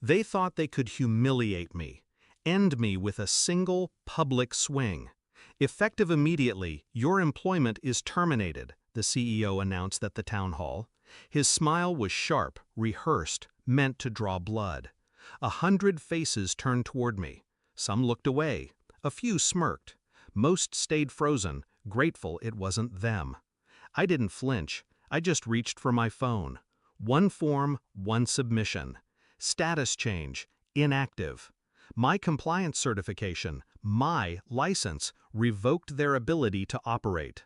They thought they could humiliate me, end me with a single public swing. Effective immediately, your employment is terminated, the CEO announced at the town hall. His smile was sharp, rehearsed, meant to draw blood. 100 faces turned toward me. Some looked away. A few smirked. Most stayed frozen, grateful it wasn't them. I didn't flinch. I just reached for my phone. One form, one submission. Status change, inactive. My compliance certification, my license, revoked their ability to operate.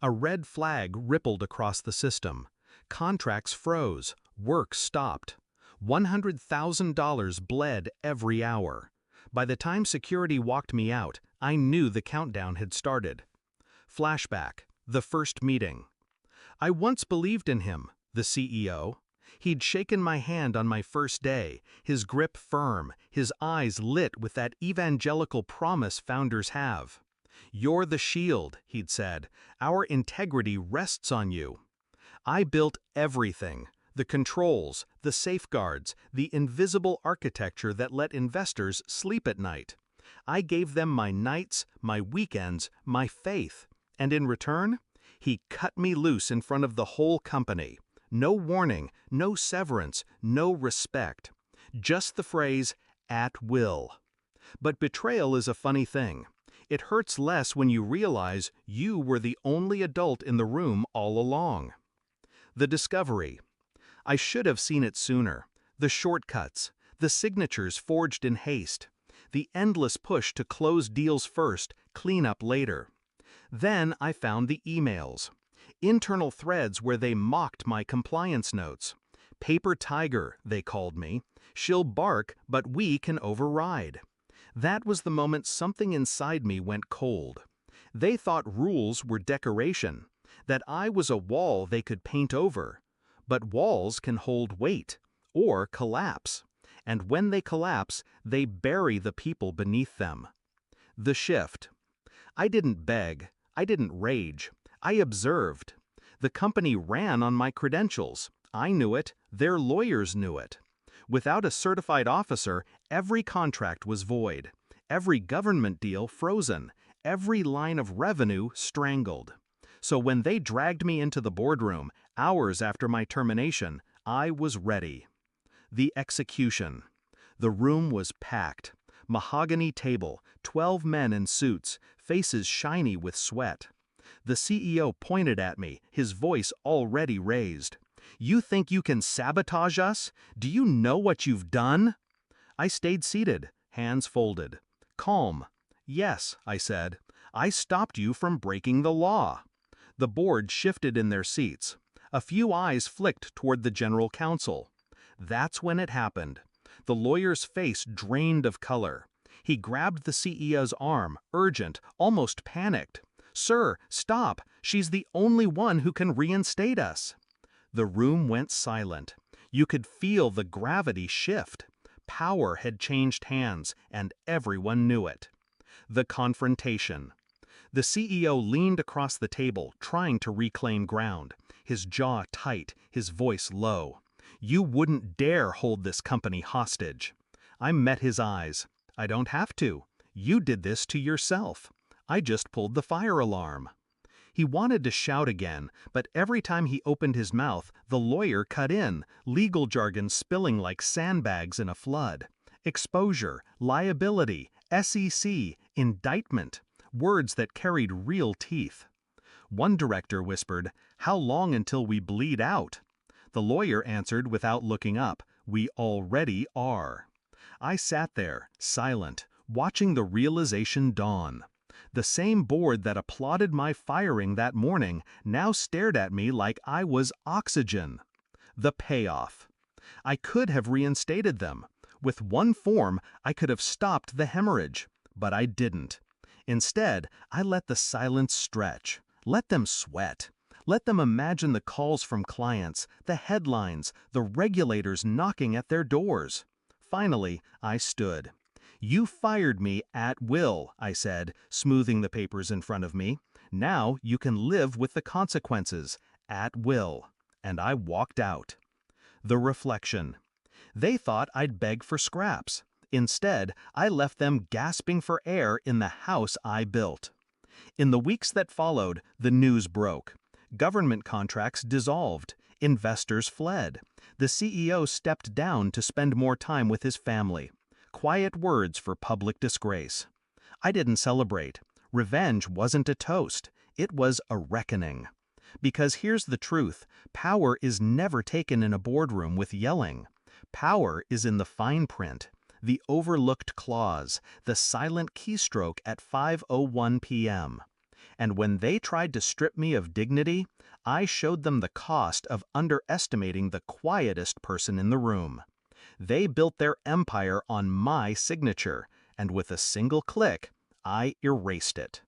A red flag rippled across the system. Contracts froze. Work stopped. $100,000 bled every hour. By the time security walked me out, I knew the countdown had started. Flashback, the first meeting. I once believed in him, the CEO. He'd shaken my hand on my first day, his grip firm, his eyes lit with that evangelical promise founders have. "You're the shield," he'd said. "Our integrity rests on you." I built everything. The controls, the safeguards, the invisible architecture that let investors sleep at night. I gave them my nights, my weekends, my faith. And in return, he cut me loose in front of the whole company. No warning, no severance, no respect. Just the phrase, "at will." But betrayal is a funny thing. It hurts less when you realize you were the only adult in the room all along. The discovery. I should have seen it sooner. The shortcuts, the signatures forged in haste, the endless push to close deals first, clean up later. Then I found the emails. Internal threads where they mocked my compliance notes. "Paper tiger," they called me. "She'll bark, but we can override." That was the moment something inside me went cold. They thought rules were decoration, that I was a wall they could paint over. But walls can hold weight, or collapse. And when they collapse, they bury the people beneath them. The shift. I didn't beg. I didn't rage. I observed. The company ran on my credentials. I knew it. Their lawyers knew it. Without a certified officer, every contract was void. Every government deal frozen. Every line of revenue strangled. So when they dragged me into the boardroom, hours after my termination, I was ready. The execution. The room was packed. Mahogany table, 12 men in suits, faces shiny with sweat. The CEO pointed at me, his voice already raised. "You think you can sabotage us? Do you know what you've done?" I stayed seated, hands folded. Calm. "Yes," I said. "I stopped you from breaking the law." The board shifted in their seats. A few eyes flicked toward the general counsel. That's when it happened. The lawyer's face drained of color. He grabbed the CEO's arm, urgent, almost panicked. "Sir, stop! She's the only one who can reinstate us." The room went silent. You could feel the gravity shift. Power had changed hands, and everyone knew it. The confrontation. The CEO leaned across the table, trying to reclaim ground. His jaw tight, his voice low. "You wouldn't dare hold this company hostage." I met his eyes. "I don't have to. You did this to yourself. I just pulled the fire alarm." He wanted to shout again, but every time he opened his mouth, the lawyer cut in, legal jargon spilling like sandbags in a flood. Exposure, liability, SEC, indictment. Words that carried real teeth. One director whispered, "How long until we bleed out?" The lawyer answered without looking up, "We already are." I sat there, silent, watching the realization dawn. The same board that applauded my firing that morning now stared at me like I was oxygen. The payoff. I could have reinstated them. With one form, I could have stopped the hemorrhage, but I didn't. Instead, I let the silence stretch. Let them sweat. Let them imagine the calls from clients, the headlines, the regulators knocking at their doors. Finally, I stood. "You fired me at will," I said, smoothing the papers in front of me. "Now you can live with the consequences, at will." And I walked out. The reflection. They thought I'd beg for scraps. Instead, I left them gasping for air in the house I built. In the weeks that followed, the news broke. Government contracts dissolved. Investors fled. The CEO stepped down to spend more time with his family. Quiet words for public disgrace. I didn't celebrate. Revenge wasn't a toast. It was a reckoning. Because here's the truth, power is never taken in a boardroom with yelling. Power is in the fine print, the overlooked clause, the silent keystroke at 5:01 p.m. And when they tried to strip me of dignity, I showed them the cost of underestimating the quietest person in the room. They built their empire on my signature, and with a single click, I erased it.